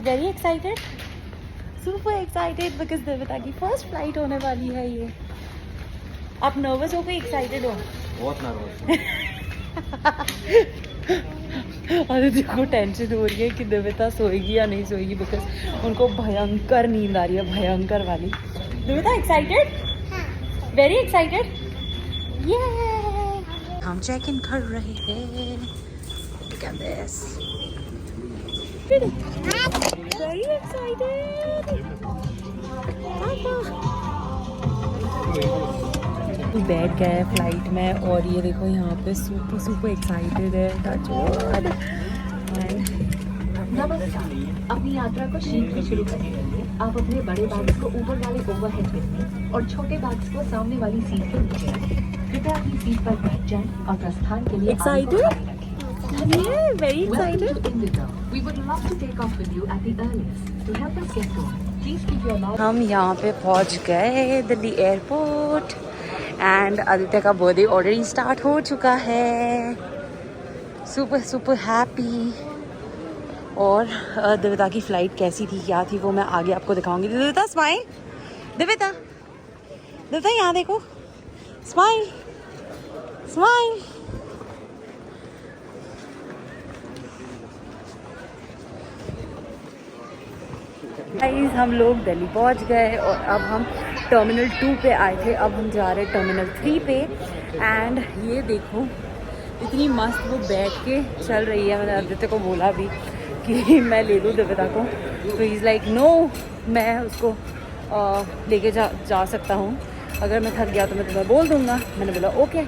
Very excited, super excited because Devita की first flight होने वाली है ये। आप नर्वस हो कि एक्साइटेड हो? बहुत नर्वस। आदित्य को टेंशन हो रही है कि देविता सोएगी या नहीं सोएगी बिकॉज उनको भयंकर नींद आ रही है, भयंकर वाली। देविता एक्साइटेड? Very excited. ये हम चेक इन कर रहे हैं। Look at this. Very excited. बैठ गए फ्लाइट में और ये देखो यहाँ पे सुपर सुपर एक्साइटेड है। Touch wood. नमस्कार, अपनी यात्रा को शीघ्र शुरू करने के लिए आप अपने बड़े बैग्स को ऊपर वाले ओवरहेड बिन में और छोटे बैग्स को सामने वाली सीट के नीचे रखें। कृपया अपनी सीट पर बैठ जाएं और प्रस्थान के लिए Excited? Yeah, very excited. Welcome to Indigo. We would love to take off with you at the earliest. To help us get going, please keep your loud. हम यहाँ पे पहुँच गए दिल्ली एयरपोर्ट एंड आदित्य का बर्थडे ऑलरेडी स्टार्ट हो चुका है। Super super happy. और देविता की फ़्लाइट कैसी थी, क्या थी, वो मैं आगे आपको दिखाऊंगी। देविता स्माइल, देविता देविता यहाँ देखो, स्माइल स्माइल। गाइस हम लोग दिल्ली पहुंच गए और अब हम टर्मिनल 2 पे आए थे, अब हम जा रहे हैं टर्मिनल 3 पे। एंड ये देखो इतनी मस्त वो बैठ के चल रही है। मैंने आदित्य को बोला भी कि मैं ले लूँ देविता को, तो इज़ लाइक नो, मैं उसको लेके जा सकता हूँ, अगर मैं थक गया तो मैं तुम्हें बोल दूँगा। मैंने बोला ओके।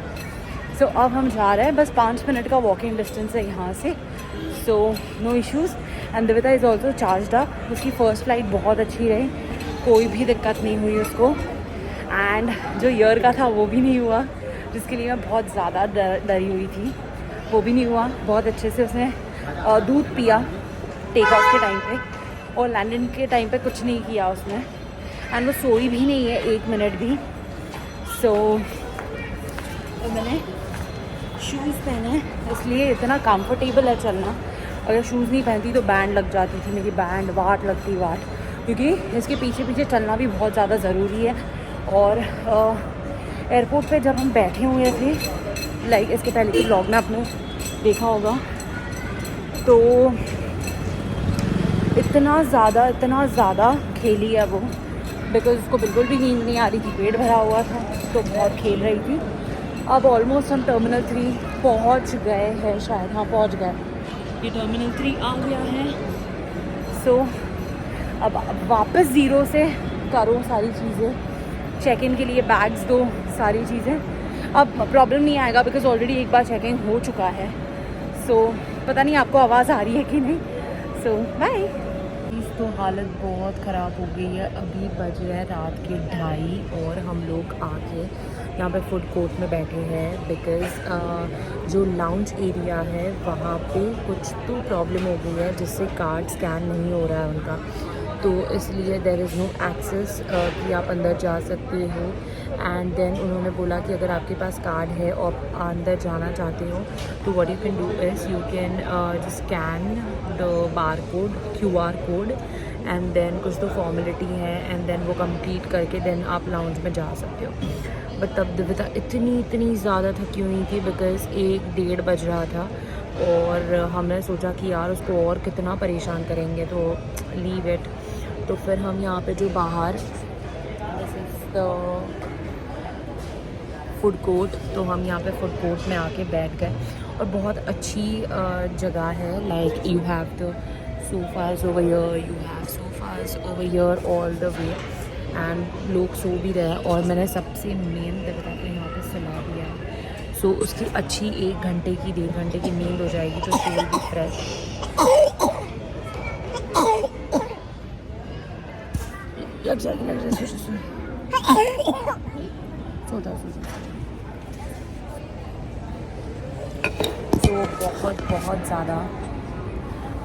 सो अब हम जा रहे हैं, बस 5 मिनट का वॉकिंग डिस्टेंस है यहाँ से, so no issues. And Devita is also charged up. उसकी फ़र्स्ट फ्लाइट बहुत अच्छी रही, कोई भी दिक्कत नहीं हुई उसको। एंड जो ईयर का था वो भी नहीं हुआ, जिसके लिए मैं बहुत ज़्यादा डरी हुई थी, वो भी नहीं हुआ। बहुत अच्छे से उसने दूध पिया टेक ऑफ के टाइम पे, और लैंडिंग के टाइम पे कुछ नहीं किया उसने। एंड वो सोई भी नहीं है 1 मिनट भी। सो तो मैंने शूज़ पहने, इसलिए इतना कंफर्टेबल है चलना। अगर शूज़ नहीं पहनती तो बैंड लग जाती थी मेरी, बैंड वाट लगती वाट, क्योंकि इसके पीछे पीछे चलना भी बहुत ज़्यादा ज़रूरी है। और एयरपोर्ट पे जब हम बैठे हुए थे, लाइक इसके पहले के ब्लॉग में आपने देखा होगा, तो इतना ज़्यादा खेली है वो, बिकॉज उसको बिल्कुल भी नींद नहीं आ रही थी, पेट भरा हुआ था, तो बहुत खेल रही थी। अब ऑलमोस्ट हम टर्मिनल 3 पहुंच गए हैं, शायद हाँ पहुंच गए। ये टर्मिनल 3 आ गया है। सो अब वापस ज़ीरो से करो सारी चीज़ें, चेक इन के लिए बैग्स दो, सारी चीज़ें। अब प्रॉब्लम नहीं आएगा बिकॉज ऑलरेडी एक बार चेक इन हो चुका है। सो पता नहीं आपको आवाज़ आ रही है कि नहीं। सो बाय। तो हालत बहुत ख़राब हो गई है, अभी बज रहे हैं रात के 2:30 और हम लोग आके यहाँ पे फूड कोर्ट में बैठे हैं बिकॉज़ जो लाउंज एरिया है वहाँ पे कुछ तो प्रॉब्लम हो गई है जिससे कार्ड स्कैन नहीं हो रहा है उनका, तो इसलिए देयर इज़ नो एक्सेस कि आप अंदर जा सकते हो। एंड देन उन्होंने बोला कि अगर आपके पास कार्ड है और अंदर जाना चाहते हो तो what you can do is you can scan the bar code, QR code, and then कुछ तो फॉर्मेलिटी है एंड देन वो कंप्लीट करके देन आप लाउंज में जा सकते हो। बट तब देविता इतनी ज़्यादा थकी हुई थी बिकॉज़ 1-1:30 बज रहा था और हमने सोचा कि यार उसको और कितना परेशान करेंगे, तो लीव इट। तो फिर हम यहाँ पे जो बाहर this is the food court, तो हम यहाँ पे फूड कोर्ट में आके बैठ गए और बहुत अच्छी जगह है। Like you have the sofas over here, you have sofas over here all the way, and लोग सो भी रहे हैं। और मैंने सबसे मेन देविता को यहाँ पे सुला दिया है, सो उसकी अच्छी 1 घंटे की 1.5 घंटे की नींद हो जाएगी, तो शी विल बी फ्रेश। लग जाएगी सोता तो बहुत ज़्यादा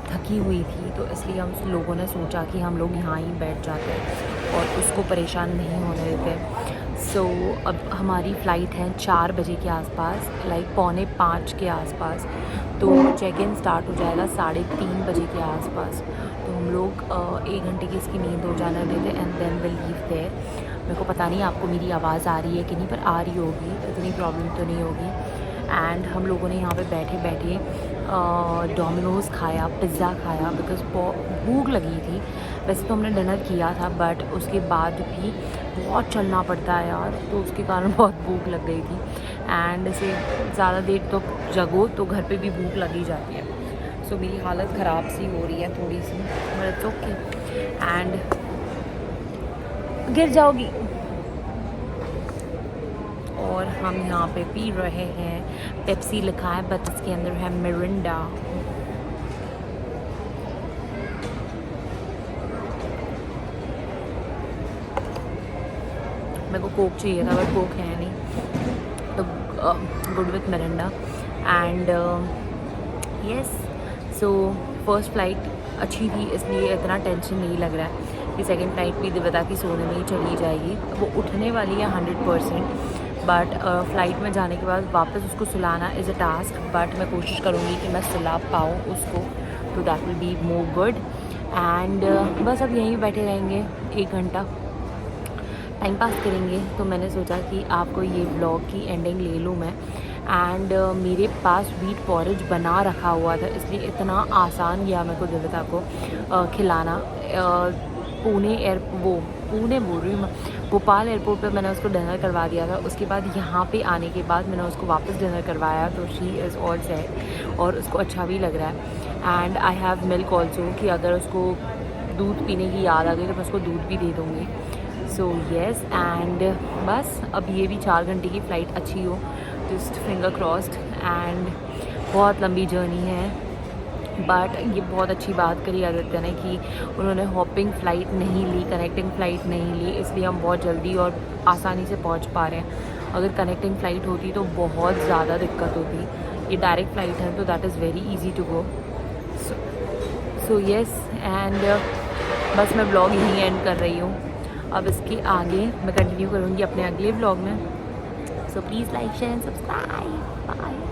थकी हुई थी, तो इसलिए हम लोगों ने सोचा कि हम लोग यहाँ ही बैठ जाते और उसको परेशान नहीं होने देते। सो अब हमारी फ़्लाइट है 4 बजे के आसपास, लाइक 4:45 के आसपास। तो चेक इन स्टार्ट हो जाएगा 3:30 बजे के आसपास। तो हम लोग 1 घंटे की इसकी नींद हो जाने देते and then will leave there. मेरे को पता नहीं आपको मेरी आवाज़ आ रही है कि नहीं, पर आ रही होगी, इतनी प्रॉब्लम तो नहीं होगी। एंड हम लोगों ने यहाँ पे बैठे बैठे डोमिनोज़ खाया, पिज़्ज़ा खाया, बिकॉज़ भूख लगी थी। वैसे तो हमने डिनर किया था, बट उसके बाद भी बहुत चलना पड़ता है यार, तो उसके कारण बहुत भूख लग गई थी। एंड ऐसे ज़्यादा देर तो जगो तो घर पे भी भूख लगी जाती है। सो मेरी हालत ख़राब सी हो रही है थोड़ी सी, बट ओके। एंड गिर जाओगी। और हम यहाँ पे पी रहे हैं, पेप्सी लिखा है बट इसके अंदर है मिरिंडा। मेरे को कोक चाहिए था बट कोक है नहीं, तो good with Mirinda. And yes, so first flight अच्छी थी, इसलिए इतना टेंशन नहीं लग रहा है कि सेकंड फ़्लाइट भी दिव्यता की सोने में ही चली जाएगी। वो उठने वाली है 100%, बट फ़्लाइट में जाने के बाद वापस उसको सुलाना इज़ अ टास्क, बट मैं कोशिश करूँगी कि मैं सुला पाऊँ उसको, तो that will be more good. And बस अब यहीं बैठे रहेंगे 1 घंटा, टाइम पास करेंगे। तो मैंने सोचा कि आपको ये व्लॉग की एंडिंग ले लूँ मैं। एंड मेरे पास व्हीट पॉरेज बना रखा हुआ था, इसलिए इतना आसान गया मेरे को दिव्यता को खिलाना। पुणे बोल रही हूँ मैं, भोपाल एयरपोर्ट पे मैंने उसको डिनर करवा दिया था। उसके बाद यहाँ पे आने के बाद मैंने उसको वापस डिनर करवाया, तो शी इज़ ऑल सेट और उसको अच्छा भी लग रहा है। And I have milk also, कि अगर उसको दूध पीने की याद आ गई तो मैं उसको दूध भी दे दूँगी। सो येस, एंड बस अब ये भी 4 घंटे की फ़्लाइट अच्छी हो, जस्ट फिंगर क्रॉस्ड। एंड बहुत लंबी जर्नी है, बट ये बहुत अच्छी बात करी आदित्य ने कि उन्होंने हॉपिंग फ़्लाइट नहीं ली, कनेक्टिंग फ़्लाइट नहीं ली, इसलिए हम बहुत जल्दी और आसानी से पहुंच पा रहे हैं। अगर कनेक्टिंग फ़्लाइट होती तो बहुत ज़्यादा दिक्कत होती। ये डायरेक्ट फ़्लाइट है तो that is very easy to go. So yes, and बस मैं ब्लॉग यहीं एंड कर रही हूँ। अब इसके आगे मैं कंटिन्यू करूँगी अपने अगले ब्लॉग में। So please like, share and subscribe. Bye.